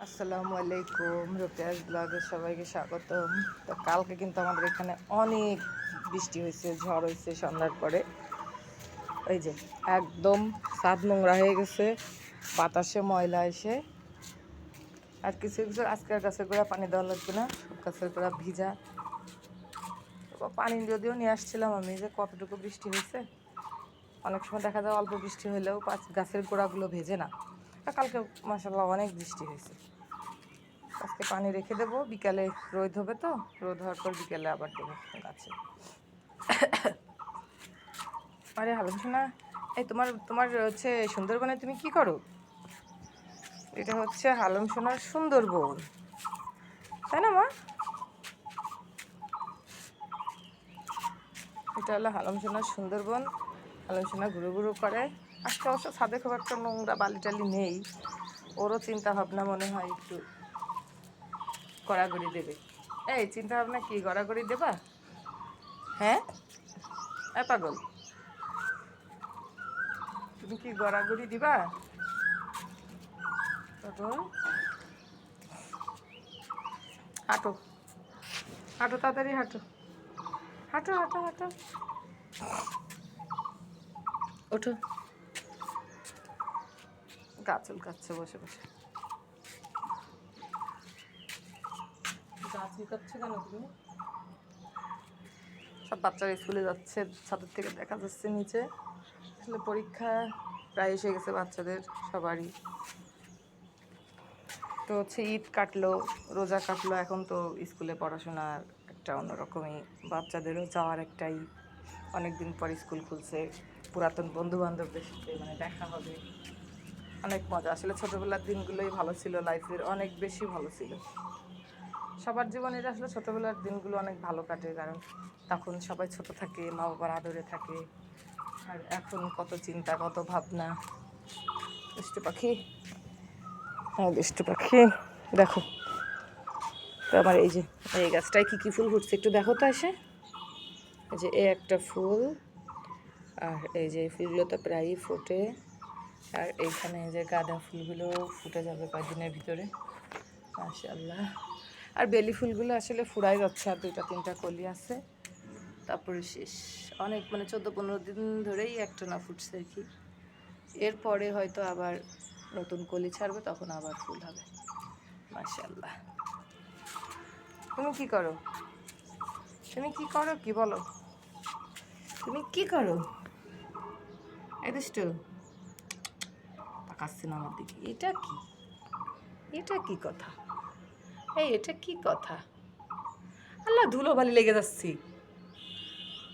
আসসালামু আলাইকুম, রোকেয়াস ব্লগে সবাইকে স্বাগতম। তো কালকে কিন্তু আমাদের এখানে অনেক বৃষ্টি হয়েছে, ঝড় হয়েছে সন্ধ্যার পরে। ওই যে একদম ছাদ নোংরা হয়ে গেছে, বাতাসে ময়লা এসে। আর কিছু কিছু আজকের গাছের গোড়া পানি দেওয়া লাগবে না, সব গাছের গোড়া ভিজা। পানি যদিও নিয়ে আসছিলাম আমি, যে কতটুকু বৃষ্টি হয়েছে। অনেক সময় দেখা যায় অল্প বৃষ্টি হলেও গাছের গোড়াগুলো ভেজে না। আর কালকে মাশাআল্লাহ অনেক বৃষ্টি হয়েছে। আজকে পানি রেখে দেবো, বিকালে রোদ হবে, তো রোদ হওয়ার পর বিকালে আবার দেবো গাছে। আরে হালুম শোনা, এই তোমার তোমার হচ্ছে সুন্দরবনে তুমি কি করো? এটা হচ্ছে হালম সোনার সুন্দরবন, তাই না মা? এটা হলো হালম সোনার সুন্দরবন। হালম সোনা ঘুরু ঘুরু করে। আজকে অবশ্য ছাদে খুব একটা নোংরা বালি টালি নেই। ওরও চিন্তা ভাবনা মনে হয় একটু গড়াগড়ি দেবে। এই চিন্তা ভাবনা কি গড়াগড়ি দেবা? হ্যাঁ পাগল, তুমি কি গড়াগড়ি দিবা? পাগল, হাঁটো হাঁটো, তাড়াতাড়ি হাঁটো, হাঁটো হাঁটো হাঁটো, ওঠো। গা চুলকাচ্ছে বসে বসে। গা চুলকাচ্ছে কেন তুমি? সব বাচ্চারা স্কুলে যাচ্ছে, ছাদের থেকে দেখা যাচ্ছে নিচে। আসলে পরীক্ষা প্রায় এসে গেছে বাচ্চাদের সবারই। তো হচ্ছে ঈদ কাটলো, রোজা কাটলো, এখন তো স্কুলে পড়াশোনার একটা অন্যরকমই, বাচ্চাদেরও যাওয়ার একটাই। অনেকদিন পর স্কুল খুলছে, পুরাতন বন্ধু বান্ধবদের সাথে মানে দেখা হবে, অনেক মজা। আসলে ছোটোবেলার দিনগুলোই ভালো ছিল, লাইফের অনেক বেশি ভালো ছিল। সবার জীবনের আসলে ছোটোবেলার দিনগুলো অনেক ভালো কাটে, কারণ তখন সবাই ছোট থাকে, মা বাবার আদরে থাকে। আর এখন কত চিন্তা, কত ভাবনা। দুষ্টু পাখি, হ্যাঁ দুষ্টু পাখি, দেখো তো আমার এই যে এই গাছটায় কী কী ফুল ফুটছে একটু দেখো তো এসে। এই যে এই একটা ফুল, আর এই যে ফুলগুলো তো প্রায়ই ফোটে। আর এইখানে এই যে গাঁদা ফুলগুলো ফুটে যাবে কয়েকদিনের ভিতরে, মাশাআল্লাহ। আর বেলি ফুলগুলো আসলে ফুরাই যাচ্ছে, আর 2-3টা কলি আছে, তারপরে শেষ। অনেক মানে 14-15 দিন ধরেই একটা না ফুটছে আর কি। এরপরে হয়তো আবার নতুন কলি ছাড়বে, তখন আবার ফুল হবে, মাশাআল্লাহ। তুমি কি করো? তুমি কি করো কি বলো? তুমি কি করো? এই দুষ্টু তাকাচ্ছে না আমার দিকে, এটা কি? এটা কি কথা? এই এটা কি কথা? আল্লাহ, ধুলো বালি লেগে যাচ্ছি।